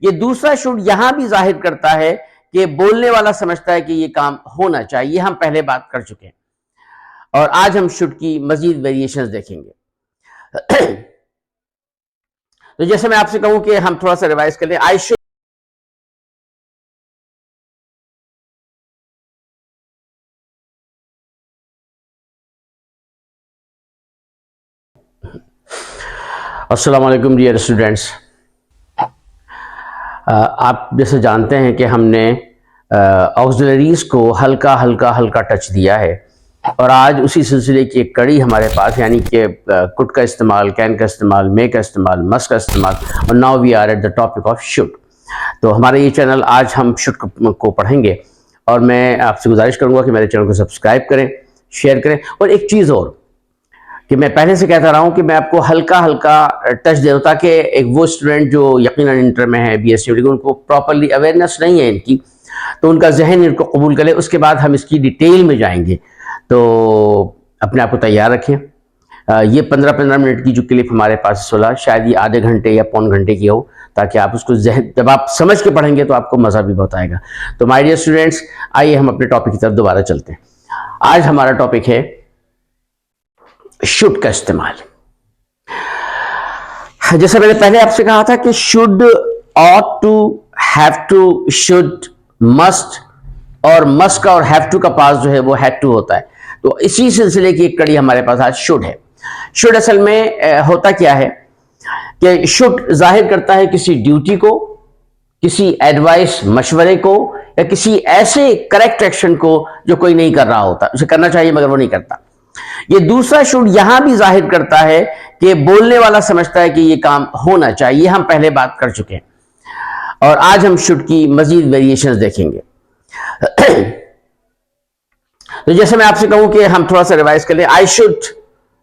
ये दूसरा शुड यहां भी जाहिर करता है कि बोलने वाला समझता है कि ये काम होना चाहिए। हम पहले बात कर चुके हैं और आज हम शुड की मजीद वेरिएशंस देखेंगे। तो जैसे मैं आपसे कहूं कि हम थोड़ा सा रिवाइज कर लें, आई शुड। अस्सलाम वालेकुम डियर स्टूडेंट्स। आप जैसे जानते हैं कि हमने ऑक्सिलरीज को हल्का हल्का हल्का टच दिया है और आज उसी सिलसिले की एक कड़ी हमारे पास, यानी कि कुड का इस्तेमाल, कैन का इस्तेमाल, मे का इस्तेमाल, मस्ट का इस्तेमाल, और now we are at the topic of should. तो हमारे ये चैनल आज हम शुड को पढ़ेंगे और मैं आपसे गुजारिश करूंगा कि मेरे चैनल को सब्सक्राइब करें, शेयर करें। और एक चीज़ और कि मैं पहले से कहता रहा हूं कि मैं आपको हल्का हल्का टच दे दूं ताकि एक वो स्टूडेंट जो यकीनन इंटर में है, बीएससी, उनको प्रॉपरली अवेयरनेस नहीं है इनकी, तो उनका जहन इनको कबूल करे। उसके बाद हम इसकी डिटेल में जाएंगे। तो अपने आप को तैयार रखें। ये 15-15 मिनट की जो क्लिप हमारे पास 16, शायद ये आधे घंटे या पौन घंटे की हो, ताकि आप उसको जब आप समझ के पढ़ेंगे तो आपको मज़ा भी बहुत आएगा। तो माय डियर स्टूडेंट्स, आइए हम अपने टॉपिक की तरफ दोबारा चलते हैं। आज हमारा टॉपिक है शुड का इस्तेमाल। जैसे मैंने पहले आपसे कहा था कि should, ought to, have to, should, must, और मस्ट का और हैव टू का पास जो है वो हैड टू होता है। तो इसी सिलसिले की एक कड़ी हमारे पास आज शुड है। शुड असल में होता क्या है कि शुड जाहिर करता है किसी ड्यूटी को, किसी एडवाइस, मशवरे को, या किसी ऐसे करेक्ट एक्शन को जो कोई नहीं कर रहा होता, उसे करना चाहिए मगर वो नहीं करता। ये दूसरा शुड यहां भी जाहिर करता है कि बोलने वाला समझता है कि ये काम होना चाहिए। हम पहले बात कर चुके हैं और आज हम शुड की मजीद वेरिएशंस देखेंगे। तो जैसे मैं आपसे कहूं कि हम थोड़ा सा रिवाइज कर लें, I should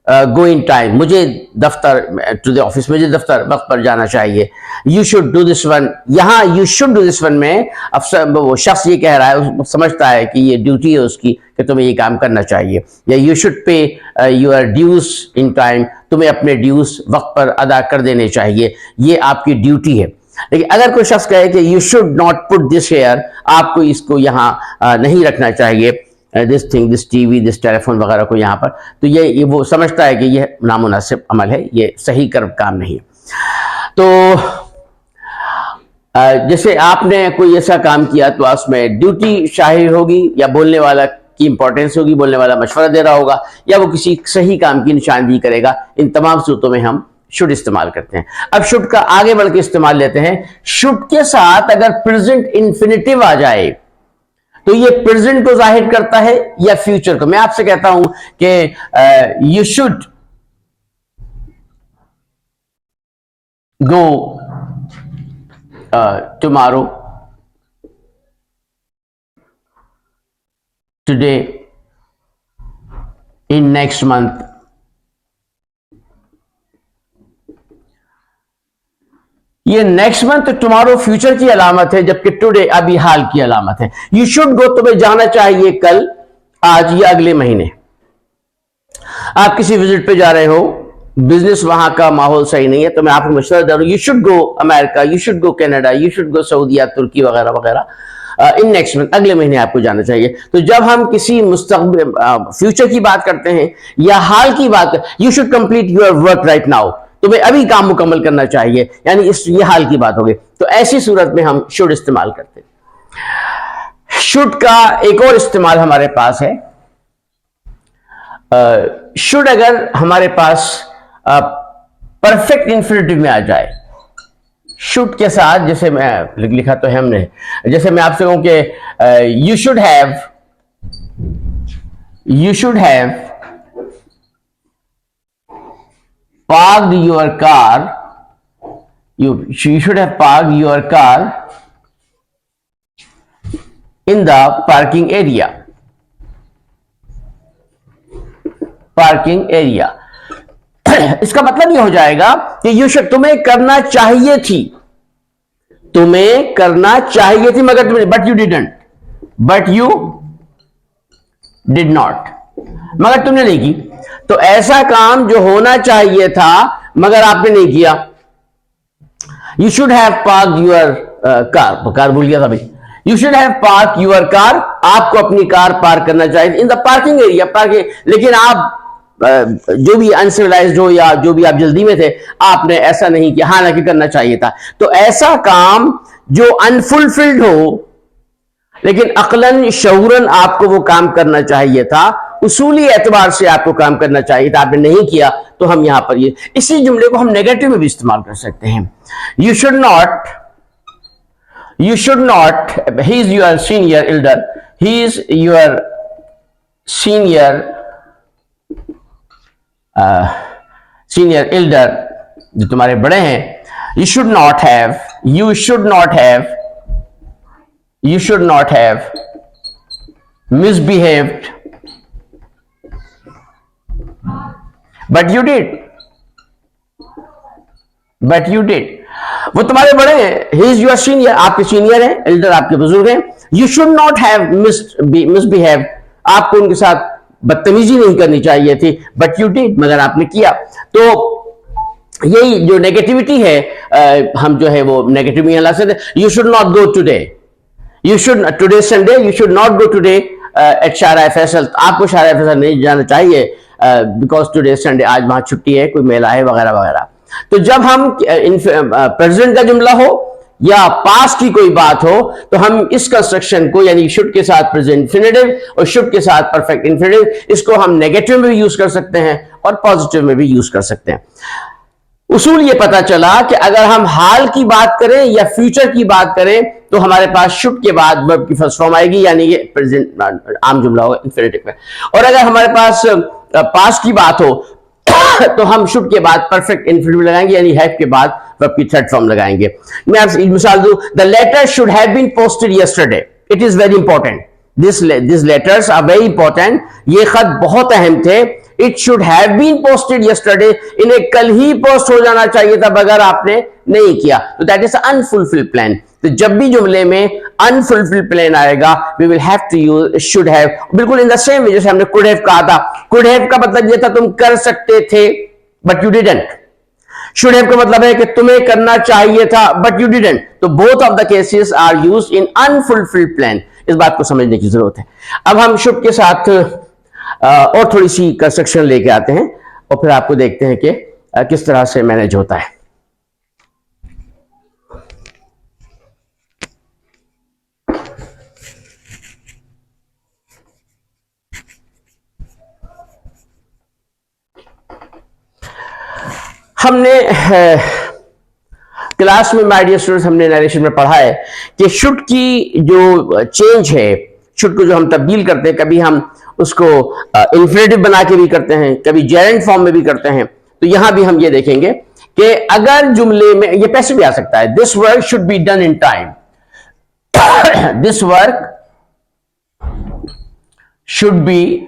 go in time, मुझे दफ्तर, टू द ऑफिस, मुझे दफ्तर वक्त पर जाना चाहिए। You should do this one, यहां you should do this one में अफसर, वो शख्स ये कह रहा है, समझता है कि ये ड्यूटी है उसकी कि तुम्हें ये काम करना चाहिए। या you should pay your dues in time, तुम्हें अपने ड्यूज वक्त पर अदा कर देने चाहिए, ये आपकी ड्यूटी है। लेकिन अगर कोई शख्स कहे कि you should not put this here, आपको इसको यहाँ नहीं रखना चाहिए, this thing, this TV, this telephone वगैरह को यहाँ पर, तो ये वो समझता है कि यह नामुनासिब अमल है, ये सही काम नहीं है। तो जैसे आपने कोई ऐसा काम किया तो उसमें ड्यूटी शाही होगी, या बोलने वाला की इंपॉर्टेंस होगी, बोलने वाला मशवरा दे रहा होगा, या वो किसी सही काम की निशानदेही करेगा। इन तमाम सूरतों में हम शुड इस्तेमाल करते हैं। अब शुड का आगे बढ़ के इस्तेमाल लेते हैं। शुड के साथ अगर प्रेजेंट इंफिनिटिव आ जाए तो ये प्रेजेंट को जाहिर करता है या फ्यूचर को। मैं आपसे कहता हूं कि you should go tomorrow, today, in next month. ये नेक्स्ट मंथ, टुमारो फ्यूचर की अलामत है, जबकि टुडे अभी हाल की अलामत है। यू शुड गो, तुम्हें जाना चाहिए कल, आज या अगले महीने। आप किसी विजिट पे जा रहे हो, बिजनेस वहां का माहौल सही नहीं है, तो मैं आपको मशवरा दे रहा हूं, you should go America, you should go Canada, you should go सऊदीया, तुर्की वगैरह वगैरह, इन नेक्स्ट मंथ, अगले महीने आपको जाना चाहिए। तो जब हम किसी मुस्तकबिल, फ्यूचर की बात करते हैं या हाल की बात, you should complete your work right now, तुम्हें अभी काम मुकम्मल करना चाहिए, यानी ये हाल की बात होगी। तो ऐसी सूरत में हम शुड इस्तेमाल करते हैं। शुड का एक और इस्तेमाल हमारे पास है। शुड अगर हमारे पास परफेक्ट इंफिनिटिव में आ जाए, शुड के साथ, जैसे मैं लिखा तो है हमने, जैसे मैं आपसे कहूं कि you should have parked your car, you should have parked your car in the parking area, इसका मतलब ये हो जाएगा कि यू शुड, तुम्हें करना चाहिए थी, मगर तुमने, बट यू डिड नॉट, मगर तुमने नहीं की। तो ऐसा काम जो होना चाहिए था मगर आपने नहीं किया। You should have park your car भूल गया था भाई। You should have park your car, आपको अपनी कार पार्क करना चाहिए in the parking area, parking. लेकिन आप जो भी अनसिविलाइज्ड हो या जो भी आप जल्दी में थे, आपने ऐसा नहीं किया, हालांकि करना चाहिए था। तो ऐसा काम जो अनफुलफिल्ड हो लेकिन अक्लन शऊरन आपको वो काम करना चाहिए था, उसूली एतबार से आपको काम करना चाहिए था, आपने नहीं किया, तो हम यहां पर ये इसी जुमले को हम नेगेटिव में भी इस्तेमाल कर सकते हैं। You should not, he is your senior Elder, he is your senior Elder, जो तुम्हारे बड़े हैं। You should not have misbehaved, but you did. वो तुम्हारे बड़े हैं, he is your senior, आपके सीनियर हैं, एल्डर आपके बुजुर्ग हैं। You should not have misbehaved, आपको उनके साथ बदतमीजी नहीं करनी चाहिए थी, but you did, मगर आपने किया। तो यही जो नेगेटिविटी है, हम जो है वो नेगेटिव में ला सकते हैं। You should not go today, today Sunday, you should not go today at शारा फैसल, आपको शारा फैसल नहीं जाना चाहिए बिकॉज टुडे संडे, आज वहां छुट्टी है, कोई मेला है वगैरह वगैरह। तो जब हम प्रेजेंट का जुमला हो या पास्ट की कोई बात हो, तो हम इस कंस्ट्रक्शन को यानी शुड के साथ प्रेजेंट इंफिनिटिव और शुड के साथ परफेक्ट इंफिनिटिव, इसको हम नेगेटिव में भी यूज कर सकते हैं और पॉजिटिव में भी यूज कर सकते हैं। उसूल ये पता चला कि अगर हम हाल की बात करें या फ्यूचर की बात करें, तो हमारे पास शुड के बाद वर्ब की फर्स्ट फॉर्म आएगी, यानी ये प्रेजेंट आम जुमला होगा इंफिनिटिव में। और अगर हमारे पास पास्ट की बात हो तो हम शुड के बाद परफेक्ट इंफिनिटिव लगाएंगे, यानी हैव के बाद वर्ब की थर्ड फॉर्म लगाएंगे। मैं आपसे मिसाल दूं, the letter should have been posted yesterday, it is very important, this letters are very important, ये खत बहुत अहम थे। It should have been posted yesterday, इन्हें कल ही पोस्ट हो जाना चाहिए था, मगर आपने नहीं किया, तो दैट इज अनफुलफिल्ड प्लान। तो जब भी जुमले में अनफुलफिल्ड प्लान आएगा, we will have to use should have, बिल्कुल इन द सेम वे जैसे हमने कुड हैव कहा था। कुड हैव का मतलब यह था तुम कर सकते थे but you didn't. Should have का मतलब है कि तुम्हें करना चाहिए था बट यू डिडंट। तो both of the cases are used in unfulfilled plan, इस बात को समझने की जरूरत है। अब हम शुड के साथ और थोड़ी सी कंस्ट्रक्शन लेके आते हैं और फिर आपको देखते हैं कि किस तरह से मैनेज होता है। हमने क्लास में माय डियर स्टूडेंट्स, हमने नरेशन में पढ़ा है कि शुड की जो चेंज है, शुड को जो हम तब्दील करते हैं, कभी हम उसको इंफिनिटिव बना के भी करते हैं, कभी जेरेंट फॉर्म में भी करते हैं। तो यहां भी हम ये देखेंगे कि अगर जुमले में ये पैसिव भी आ सकता है, this work should be done in time, this work should be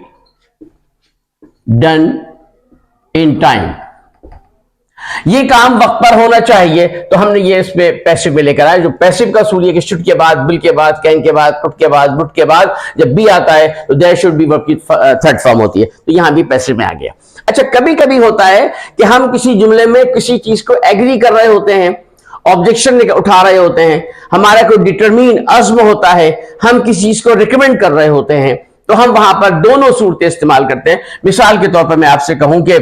done in time, ये काम वक्त पर होना चाहिए। तो हमने ये इसमें पैसिव में लेकर आया। जो पैसिव का असूल है कि शुड के बाद, विल के बाद, कैन के बाद, कुड के बाद, वुड के बाद जब भी आता है तो देयर शुड बी वर्ब की थर्ड फॉर्म होती है। तो यहां भी पैसिव में आ गया। अच्छा, कभी कभी होता है कि हम किसी जुमले में किसी चीज को एग्री कर रहे होते हैं, ऑब्जेक्शन उठा रहे होते हैं, हमारा कोई डिटरमिन अज़्म होता है, हम किसी चीज को रिकमेंड कर रहे होते हैं, तो हम वहां पर दोनों सूरतें इस्तेमाल करते हैं। मिसाल के तौर पर मैं आपसे कहूं कि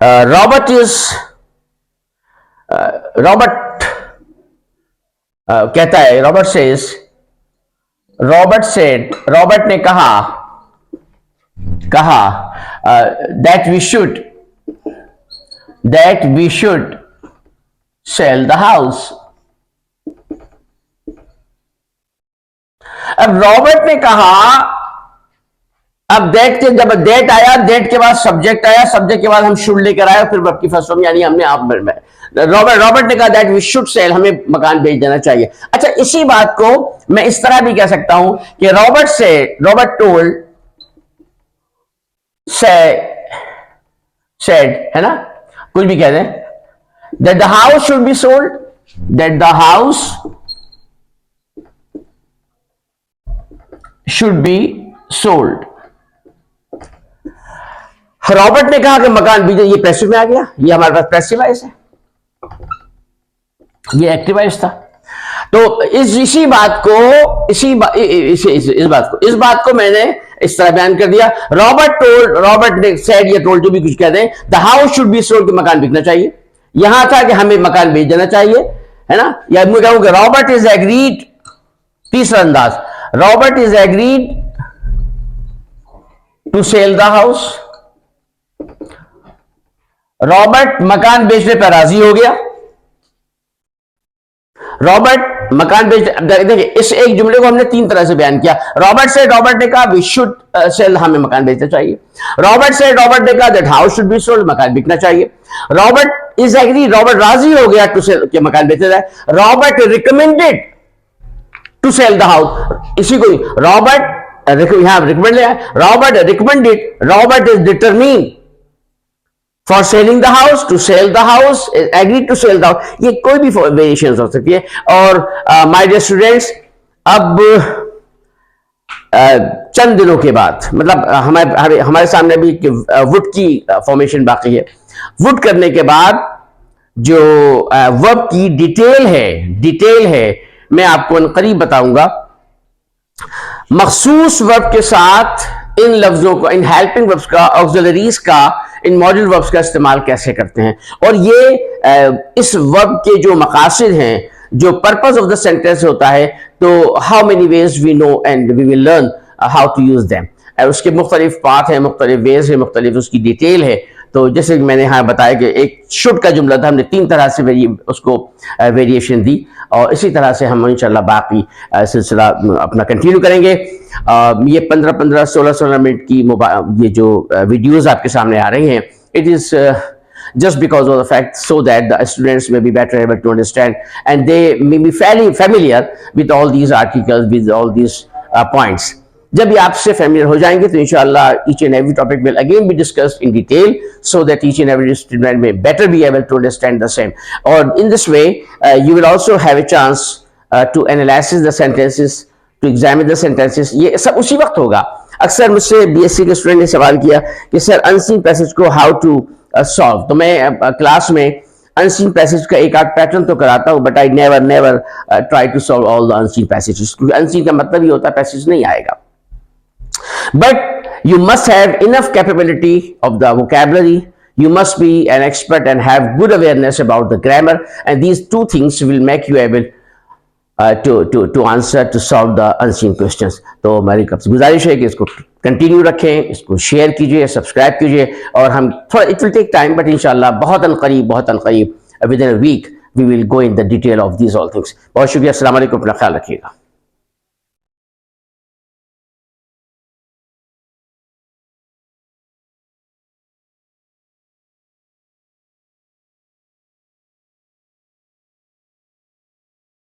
रॉबर्ट कहता है, रॉबर्ट ने कहा that we should sell the house. अब रॉबर्ट ने कहा, अब दैट के जब दैट आया, दैट के बाद सब्जेक्ट आया, सब्जेक्ट के बाद हम शुड लेकर आए, फिर वर्ब की फर्स्ट फॉर्म, यानी हमने आप रॉबर्ट ने कहा दैट वी शुड सेल, हमें मकान भेज देना चाहिए। अच्छा, इसी बात को मैं इस तरह भी कह सकता हूं कि रॉबर्ट टोल्ड सेड, है ना, कुछ भी कह दें, that the house should be sold, that the house should be sold. Robert ने कहा कि मकान भेजे, ये पैसिव में आ गया, ये हमारे पास पैसिव है। ये एक्टिव वॉइस था। तो इसी बात को मैंने इस तरह बयान कर दिया। रॉबर्ट ने सेड या टोल्ड, जो भी कुछ कहते हैं, the house should be sold, मकान बिकना चाहिए। यहां था कि हमें मकान बेच देना चाहिए, है ना। या मैं कहूंगा रॉबर्ट इज एग्रीड, तीसरा अंदाज, Robert is agreed to sell the house. Robert मकान बेचने पर राजी हो गया। रॉबर्ट मकान बेच, देखिए इस एक जुमले को हमने तीन तरह से बयान किया। रॉबर्ट ने कहा वी शुड सेल, हमें मकान बेचना चाहिए। रॉबर्ट ने कहा that house should be sold, मकान बिकना चाहिए। रॉबर्ट इज एग्री, रॉबर्ट राजी हो गया टू सेल, कि मकान बेचा जाए। Robert recommended to sell the house, इसी को रॉबर्ट यहां रिकमेंड लिया। Robert recommended, Robert is determined for selling the house, to sell the house, agree to sell the house. ये कोई भी वेरिएशन हो सकती है। और माय डियर स्टूडेंट्स, अब चंद दिनों के बाद, मतलब हमारे सामने भी वुड की फॉर्मेशन बाकी है। वुड करने के बाद जो वर्ब की डिटेल है मैं आपको करीब बताऊंगा। मखसूस वर्ब के साथ इन लफ्जों को, इन हेल्पिंग वर्ब्स का, ऑक्सिलरीज का, इन मॉडल वर्ब्स का इस्तेमाल कैसे करते हैं, और ये इस वर्ब के जो मकासद हैं, जो पर्पस ऑफ द सेंटेंस होता है, तो how many ways we know and we will learn how to use them. उसके मुख्तलिफ पार्ट है, मुख्तलिफ वेज है, मुख्तलिफ उसकी डिटेल है। तो जैसे मैंने यहाँ बताया कि एक शुड का जुमला था, हमने तीन तरह से उसको वेरिएशन दी, और इसी तरह से हम इंशाल्लाह बाकी सिलसिला अपना कंटिन्यू करेंगे। ये 15-15, 16-16 मिनट की ये जो वीडियोस आपके सामने आ रही हैं, it is just because of the fact so that the students may be better able to understand and they may be fairly familiar with all these articles, with all these points. जब ये आपसे familiar हो जाएंगे तो इंशाल्लाह each and every topic will again be discussed in detail so that each and every student may better be able to understand the same. Or in this way you will also have a chance to analyze the sentences, to examine the sentences. ये सब उसी वक्त होगा। अक्सर मुझसे BSc के student ने सवाल किया कि सर अनसीन पैसेज को हाउ टू सॉल्व, तो मैं क्लास में अनसीन पैसेज का एक आध पैटर्न तो कराता हूं, but I never try to solve all the unseen passages, क्योंकि अनसीन का मतलब ही होता है पैसेज नहीं आएगा। But you must have enough capability of the vocabulary, you must be an expert and have good awareness about the grammar, and these two things will make you able to answer, to solve the unseen questions. तो हमारी गुजारिश है कि इसको continue रखें, इसको share कीजिए, subscribe कीजिए, और हम थोड़ा, it will take time, but इंशाल्लाह बहुत अनकरीब within a week we will go in the detail of these all things. बहुत शुक्रिया, अस्सलाम वालेकुम, अपना ख्याल रखिएगा।